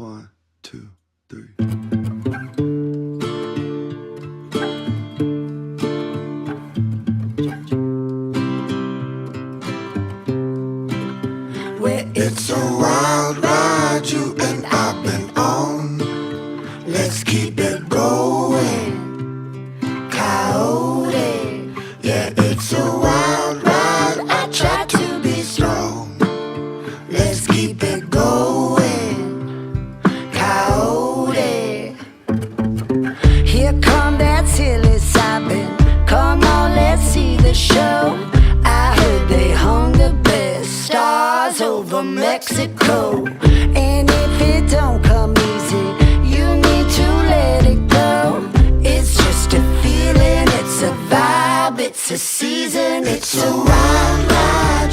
One, two, three. Well, it's a wild ride you and I've been on. Let's keep it going, Coyote. Yeah, it's a wild ride. I try to be strong. Let's keep it going, Coyote. Here come that silly sobbing. Come on, let's see the show. I heard they hung the best stars over Mexico. And if it don't come easy, you need to let it go. It's just a feeling, it's a vibe, it's a season, it's a wild ride.